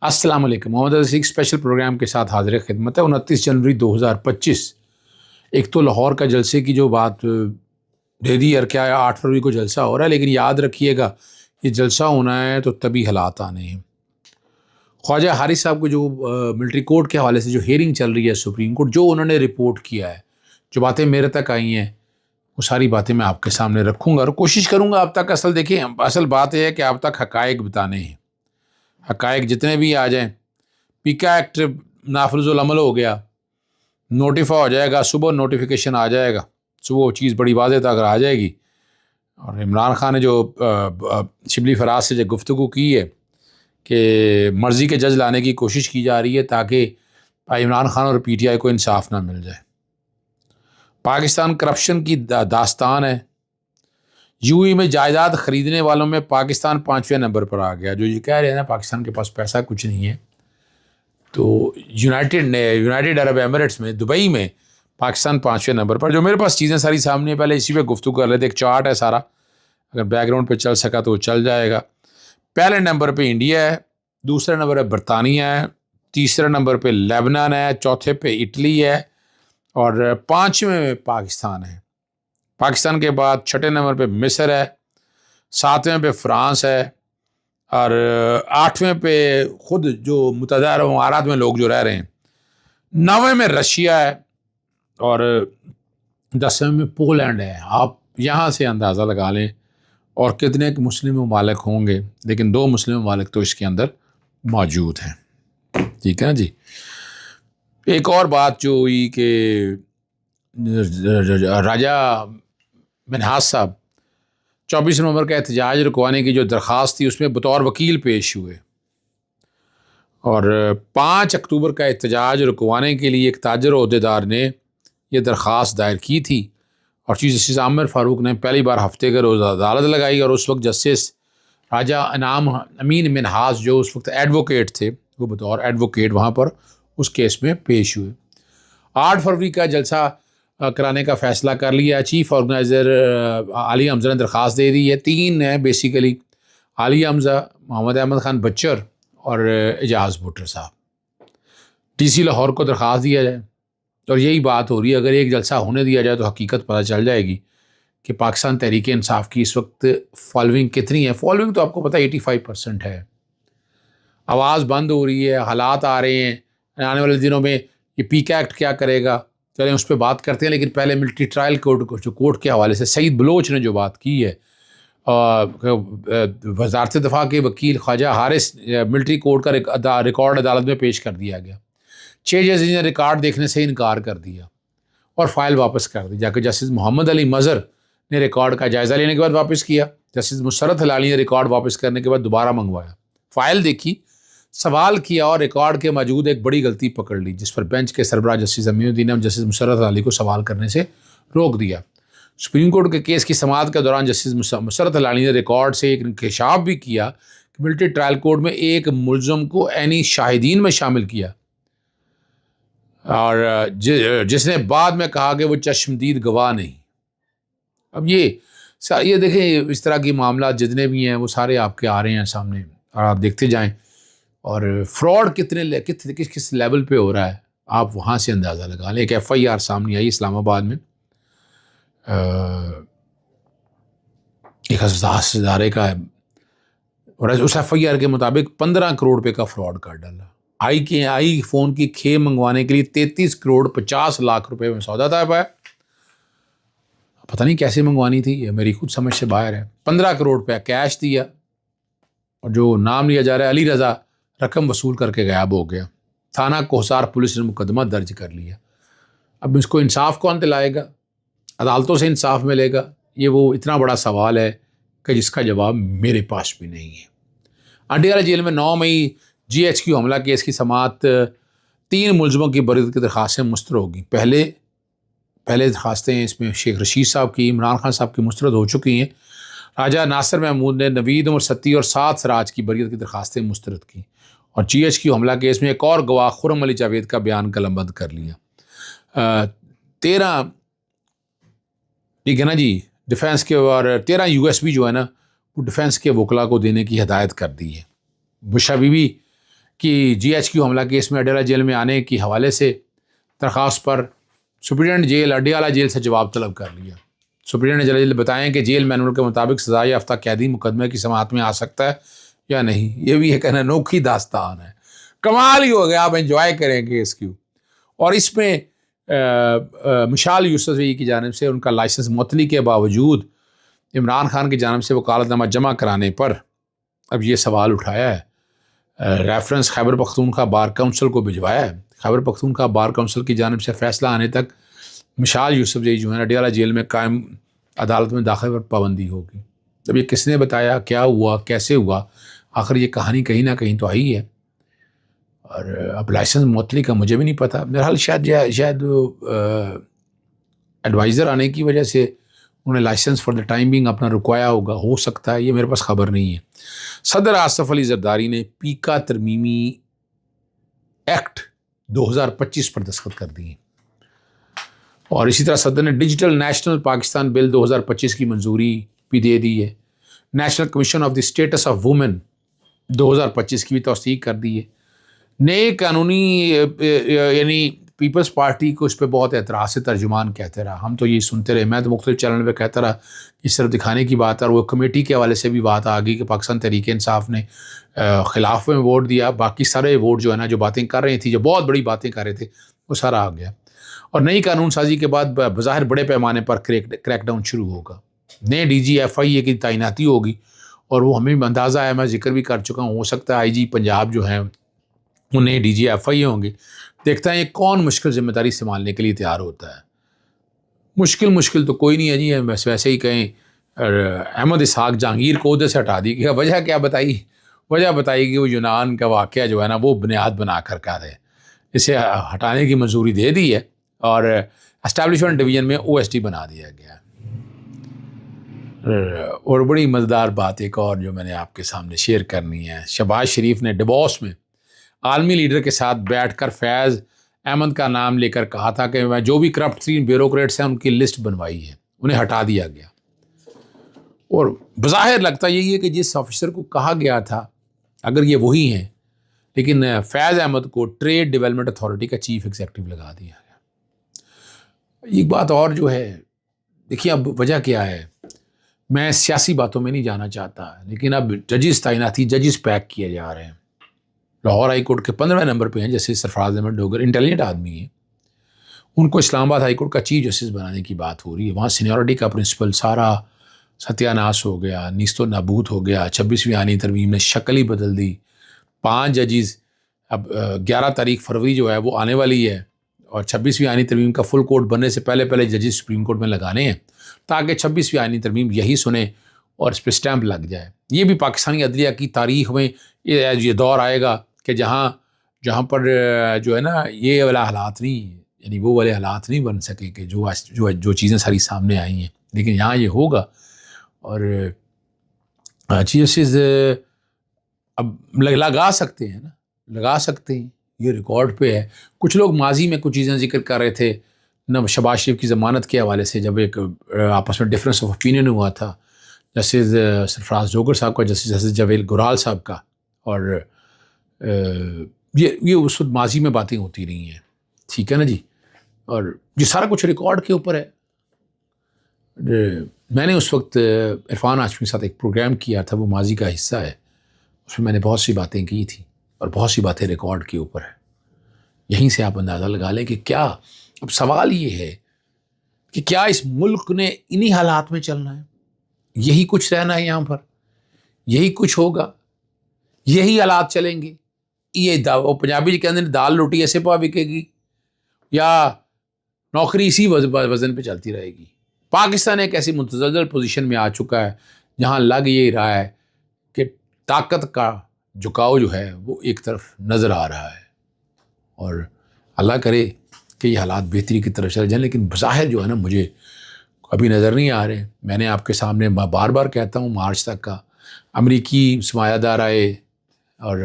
السلام علیکم، محمد عزیز special program کے ساتھ حاضر خدمت ہے۔ 29 جنوری 2025 ایک تو لاہور کا جلسے کی جو بات دے دی اور کیا ہے 8 فروری کو جلسہ ہو رہا ہے، لیکن یاد رکھیے گا یہ جلسہ ہونا ہے تو تبھی حالات آنے ہیں۔ خواجہ حارث صاحب کو جو ملٹری کورٹ کے حوالے سے جو ہیئرنگ چل رہی ہے سپریم کورٹ، جو انہوں نے رپورٹ کیا ہے، جو باتیں میرے تک آئی ہیں، وہ ساری باتیں میں آپ کے سامنے رکھوں گا اور کوشش کروں گا آپ تک اصل بات یہ ہے کہ آپ تک حقائق بتانے ہیں۔ حقائق جتنے بھی آ جائیں، پیکا ایکٹ نافذ العمل ہو گیا، نوٹیفائی ہو جائے گا، صبح نوٹیفیکیشن آ جائے گا، صبح وہ چیز بڑی واضح تک آ جائے گی۔ اور عمران خان نے جو شبلی فراز سے جو گفتگو کی ہے کہ مرضی کے جج لانے کی کوشش کی جا رہی ہے تاکہ عمران خان اور پی ٹی آئی کو انصاف نہ مل جائے۔ پاکستان کرپشن کی داستان ہے۔ یو ای میں جائیداد خریدنے والوں میں پاکستان 5ویں نمبر پر آ گیا۔ جو یہ کہہ رہے ہیں نا پاکستان کے پاس پیسہ کچھ نہیں ہے، تو یونائٹڈ عرب ایمریٹس میں دبئی میں پاکستان 5ویں نمبر پر۔ جو میرے پاس چیزیں ساری سامنے ہیں، پہلے اسی پہ گفتگو کر لیتے۔ ایک چارٹ ہے سارا، اگر بیک گراؤنڈ پہ چل سکا تو وہ چل جائے گا۔ پہلے نمبر پہ انڈیا ہے، دوسرے نمبر پہ برطانیہ ہے، تیسرے نمبر پہ لیبنان ہے، چوتھے پہ اٹلی ہے اور 5ویں میں پاکستان ہے۔ پاکستان کے بعد 6 نمبر پہ مصر ہے، 7ویں پہ فرانس ہے اور 8ویں پہ خود جو متحدہ عرب امارات میں لوگ جو رہ رہے ہیں، 9ویں میں رشیا ہے اور 10ویں میں پولینڈ ہے۔ آپ یہاں سے اندازہ لگا لیں اور کتنے مسلم ممالک ہوں گے، لیکن 2 مسلم ممالک تو اس کے اندر موجود ہیں۔ ٹھیک ہے نا جی۔ ایک اور بات جو ہوئی کہ راجہ منہاس صاحب 24 نومبر کا احتجاج رکوانے کی جو درخواست تھی اس میں بطور وکیل پیش ہوئے، اور 5 اکتوبر کا احتجاج رکوانے کے لیے ایک تاجر عہدیدار نے یہ درخواست دائر کی تھی اور چیف جسٹس عامر فاروق نے پہلی بار ہفتے کے روز عدالت لگائی، اور اس وقت جسٹس راجہ انعام امین منہاس جو اس وقت ایڈوکیٹ تھے، وہ بطور ایڈوکیٹ وہاں پر اس کیس میں پیش ہوئے۔ 8 فروری کا جلسہ کرانے کا فیصلہ کر لیا۔ چیف آرگنائزر عالیہ حمزہ نے درخواست دے دی ہے۔ 3 ہیں بیسیکلی، عالیہ حمزہ، محمد احمد خان بچر اور اعجاز بھٹر صاحب۔ ڈی سی لاہور کو درخواست دیا جائے، اور یہی بات ہو رہی ہے۔ اگر ایک جلسہ ہونے دیا جائے تو حقیقت پتہ چل جائے گی کہ پاکستان تحریک انصاف کی اس وقت فالوئنگ کتنی ہے۔ فالوئنگ تو آپ کو پتہ 85% ہے۔ آواز بند ہو رہی ہے، حالات آ رہے ہیں۔ آنے والے دنوں میں یہ پیکا ایکٹ کیا کرے گا، چلیں اس پہ بات کرتے ہیں، لیکن پہلے ملٹری ٹرائل کورٹ کے حوالے سے سعید بلوچ نے جو بات کی ہے، وزارت دفاع کے وکیل خواجہ حارث، ملٹری کورٹ کا ریکارڈ عدالت میں پیش کر دیا گیا۔ 6 ججز نے ریکارڈ دیکھنے سے انکار کر دیا اور فائل واپس کر دی، جا کے جسٹس محمد علی مظہر نے ریکارڈ کا جائزہ لینے کے بعد واپس کیا۔ جسٹس مسرت ہلالی نے ریکارڈ واپس کرنے کے بعد دوبارہ منگوایا، فائل دیکھی، سوال کیا اور ریکارڈ کے موجود ایک بڑی غلطی پکڑ لی، جس پر بینچ کے سربراہ جسٹس امین الدین نے جسٹس مسرت ہلالی کو سوال کرنے سے روک دیا۔ سپریم کورٹ کے کیس کی سماعت کے دوران جسٹس مسرت ہلالی نے ریکارڈ سے ایک انکشاف بھی کیا کہ ملٹری ٹرائل کورٹ میں ایک ملزم کو عینی شاہدین میں شامل کیا، اور جس نے بعد میں کہا کہ وہ چشمدید گواہ نہیں۔ اب یہ دیکھیں، اس طرح کی معاملات جتنے بھی ہیں وہ سارے آپ کے آ رہے ہیں سامنے، اور آپ دیکھتے جائیں، اور فراڈ کس لیول پہ ہو رہا ہے آپ وہاں سے اندازہ لگا لیں۔ ایک FIR سامنے آئی اسلام آباد میں، ایک ہزارے کا ہے، اور اس FIR کے مطابق 15 کروڑ روپے کا فراڈ کر ڈالا۔ آئی فون کی کھے منگوانے کے لیے 33 کروڑ 50 لاکھ روپے میں سودا طے پایا۔ پتہ نہیں کیسے منگوانی تھی، یہ میری خود سمجھ سے باہر ہے۔ 15 کروڑ روپے کیش دیا، اور جو نام لیا جا رہا ہے علی رضا، رقم وصول کر کے غائب ہو گیا۔ تھانہ کوہسار پولیس نے مقدمہ درج کر لیا۔ اب اس کو انصاف کون دلائے گا، عدالتوں سے انصاف ملے گا؟ یہ وہ اتنا بڑا سوال ہے کہ جس کا جواب میرے پاس بھی نہیں ہے۔ اڈیالہ جیل میں 9 مئی GHQ حملہ کیس کی سماعت 3 ملزموں کی بریت کی درخواستیں مسترد ہوگی۔ پہلے درخواستیں اس میں شیخ رشید صاحب کی، عمران خان صاحب کی مسترد ہو چکی ہیں۔ راجہ ناصر محمود نے نوید عمر ستی اور 7 سراج کی بریت کی درخواستیں مسترد کی، اور GHQ حملہ کیس میں ایک اور گواہ خرم علی جاوید کا بیان قلم بند کر لیا۔ 13 ٹھیک ہے نا جی، ڈیفینس کے، اور 13 USB جو ہے نا وہ ڈیفینس کے وکلا کو دینے کی ہدایت کر دی ہے۔ بشا بی بی کہ جی ایچ کیو حملہ کیس میں اڈیالہ جیل میں آنے کی حوالے سے درخواست پر سپرنٹینڈنٹ جیل اڈیالہ جیل سے جواب طلب کر لیا۔ سپرنٹینڈنٹ جیل بتائیں کہ جیل مینول کے مطابق سزا یافتہ قیدی مقدمے کی سماعت میں آ سکتا ہے یا نہیں۔ یہ بھی ایک انوکھی داستان ہے، کمال ہی ہو گیا، آپ انجوائے کریں گے اس کی۔ اور اس میں مشال یوسفزئی کی جانب سے ان کا لائسنس معطلی کے باوجود عمران خان کی جانب سے وکالت نامہ جمع کرانے پر اب یہ سوال اٹھایا ہے، reference Khyber Pakhtunkhwa bar council کو بھجوایا ہے۔ خیبر پختونخوا بار کونسل کی جانب سے فیصلہ آنے تک مشال یوسفزئی جو ہے اڈیالہ جیل میں قائم عدالت میں داخل پر پابندی ہوگی۔ اب یہ کس نے بتایا، کیا ہوا، کیسے ہوا، آخر یہ کہانی کہیں نہ کہیں تو آئی ہے۔ اور اب لائسنس معطلی کا مجھے بھی نہیں پتہ، بہرحال شاید ایڈوائزر آنے کی وجہ سے انہوں نے licence for the time being اپنا رکوایا ہوگا، ہو سکتا ہے، یہ میرے پاس خبر نہیں ہے۔ صدر آصف علی زرداری نے پیکا ترمیمی ایکٹ 2025 پر دستخط کر دیے، اور اسی طرح صدر نے ڈیجیٹل نیشنل پاکستان بل 2025 کی منظوری بھی دے دی ہے۔ National Commission of the Status of Women 2025 کی بھی توثیق کر دی ہے۔ نئے قانونی یعنی پیپلز پارٹی کو اس پہ بہت اعتراض سے ترجمان کہتے رہا، ہم تو یہ سنتے رہے، میں تو مختلف چینل پہ کہتا رہا اس طرف دکھانے کی بات ہے، اور وہ کمیٹی کے حوالے سے بھی بات آ گئی کہ پاکستان تحریک انصاف نے خلاف میں ووٹ دیا، باقی سارے ووٹ جو ہے نا جو باتیں کر رہی تھی، جو بہت بڑی باتیں کر رہے تھے، وہ سارا آ گیا۔ اور نئی قانون سازی کے بعد بظاہر بڑے پیمانے پر کریک ڈاؤن شروع ہوگا، نئے ڈی جی ایف آئی اے کی تعیناتی ہوگی، اور وہ ہمیں اندازہ ہے، میں ذکر بھی کر چکا ہوں، ہو سکتا ہے آئی جی پنجاب جو ہیں وہ نئے ڈی جی ایف آئی اے ہوں گے۔ دیکھتا ہے یہ کون مشکل ذمہ داری سنبھالنے کے لیے تیار ہوتا ہے۔ مشکل تو کوئی نہیں ہے جی، بس ویسے ہی کہیں احمد اسحاق جہانگیر کو عہدے سے ہٹا دی گیا، وجہ کیا بتائی؟ وجہ بتائی کہ وہ یونان کا واقعہ جو ہے نا وہ بنیاد بنا کر رہے، اسے ہٹانے کی منظوری دے دی ہے، اور اسٹیبلشمنٹ ڈویژن میں او ایس ڈی بنا دیا گیا۔ اور بڑی مزیدار بات ایک اور جو میں نے آپ کے سامنے شیئر کرنی ہے، شہباز شریف نے ڈیووس میں عالمی لیڈر کے ساتھ بیٹھ کر فیض احمد کا نام لے کر کہا تھا کہ میں جو بھی کرپٹ ترین بیوروکریٹس ہیں ان کی لسٹ بنوائی ہے، انہیں ہٹا دیا گیا۔ اور بظاہر لگتا یہی ہے کہ جس آفیسر کو کہا گیا تھا اگر یہ وہی ہیں، لیکن فیض احمد کو ٹریڈ ڈیولپمنٹ اتھارٹی کا چیف ایگزیکٹو لگا دیا گیا۔ ایک بات اور جو ہے، دیکھیے اب وجہ کیا ہے، میں سیاسی باتوں میں نہیں جانا چاہتا، لیکن اب ججز تعیناتی، ججز پیک کیے جا رہے ہیں۔ لاہور ہائی کورٹ کے 15ویں نمبر پہ ہیں جسٹس سرفراز احمد ڈوگر، انٹیلیجنٹ آدمی ہیں، ان کو اسلام آباد ہائی کورٹ کا چیف جسٹس بنانے کی بات ہو رہی ہے۔ وہاں سینیورٹی کا پرنسپل سارا ستیہ ناش ہو گیا، نیست و نابود ہو گیا۔ 26ویں آئینی ترمیم نے شکل ہی بدل دی۔ 5 ججز، اب 11 تاریخ فروری جو ہے وہ آنے والی ہے، اور 26ویں آئینی ترمیم کا فل کورٹ بننے سے پہلے ججز سپریم کورٹ میں لگانے ہیں تاکہ 26ویں آئینی ترمیم یہی سنے اور اس پہ اسٹیمپ لگ جائے۔ یہ بھی پاکستانی عدلیہ کی تاریخ میں یہ دور آئے گا کہ جہاں پر جو ہے نا یہ والا حالات نہیں، یعنی وہ والے حالات نہیں بن سکے کہ جو چیزیں ساری سامنے آئی ہیں، لیکن یہاں یہ ہوگا۔ اور چیزیں اب لگا سکتے ہیں نا، لگا سکتے ہیں، یہ ریکارڈ پہ ہے۔ کچھ لوگ ماضی میں کچھ چیزیں ذکر کر رہے تھے نہ، شہباز شریف کی ضمانت کے حوالے سے جب ایک آپس میں ڈفرینس آف اوپینین ہوا تھا جسٹس سرفراز ڈوگر صاحب کا، جسٹس جویل گورال صاحب کا، اور یہ اس وقت ماضی میں باتیں ہوتی رہی ہیں، ٹھیک ہے نا جی، اور یہ سارا کچھ ریکارڈ کے اوپر ہے۔ میں نے اس وقت عرفان ہاشمی کے ساتھ ایک پروگرام کیا تھا، وہ ماضی کا حصہ ہے، اس میں میں نے بہت سی باتیں کی تھیں، اور بہت سی باتیں ریکارڈ کے اوپر ہے۔ یہیں سے آپ اندازہ لگا لیں کہ کیا اب سوال یہ ہے کہ کیا اس ملک نے انہی حالات میں چلنا ہے، یہی کچھ رہنا ہے یہاں پر، یہی کچھ ہوگا، یہی حالات چلیں گے، یہ وہ پنجابی جی کہتے ہیں دال روٹی ایسے پا بکے گی، یا نوکری اسی وزن پہ چلتی رہے گی۔ پاکستان ایک ایسی متزلزل پوزیشن میں آ چکا ہے جہاں لگ یہی رہا ہے کہ طاقت کا جھکاؤ جو ہے وہ ایک طرف نظر آ رہا ہے، اور اللہ کرے کہ یہ حالات بہتری کی طرف چلے جائیں، لیکن بظاہر جو ہے نا مجھے ابھی نظر نہیں آ رہے۔ میں نے آپ کے سامنے بار بار کہتا ہوں، مارچ تک کا امریکی سرمایہ دار آئے، اور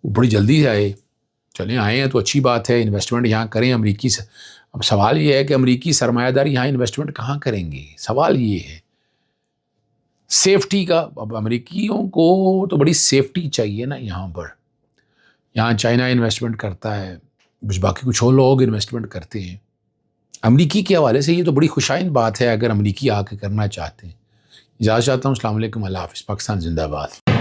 وہ بڑی جلدی سے آئے، چلیں آئے ہیں تو اچھی بات ہے، انویسٹمنٹ یہاں کریں امریکی سے۔ اب سوال یہ ہے کہ امریکی سرمایہ دار یہاں انویسٹمنٹ کہاں کریں گے؟ سوال یہ ہے سیفٹی کا۔ اب امریکیوں کو تو بڑی سیفٹی چاہیے نا یہاں پر، یہاں چائنا انویسٹمنٹ کرتا ہے، باقی کچھ اور لوگ انویسٹمنٹ کرتے ہیں۔ امریکی کے حوالے سے یہ تو بڑی خوشائن بات ہے اگر امریکی آ کے کرنا چاہتے ہیں۔ اجازت چاہتا ہوں، السلام علیکم، اللہ حافظ، پاکستان زندہ باد۔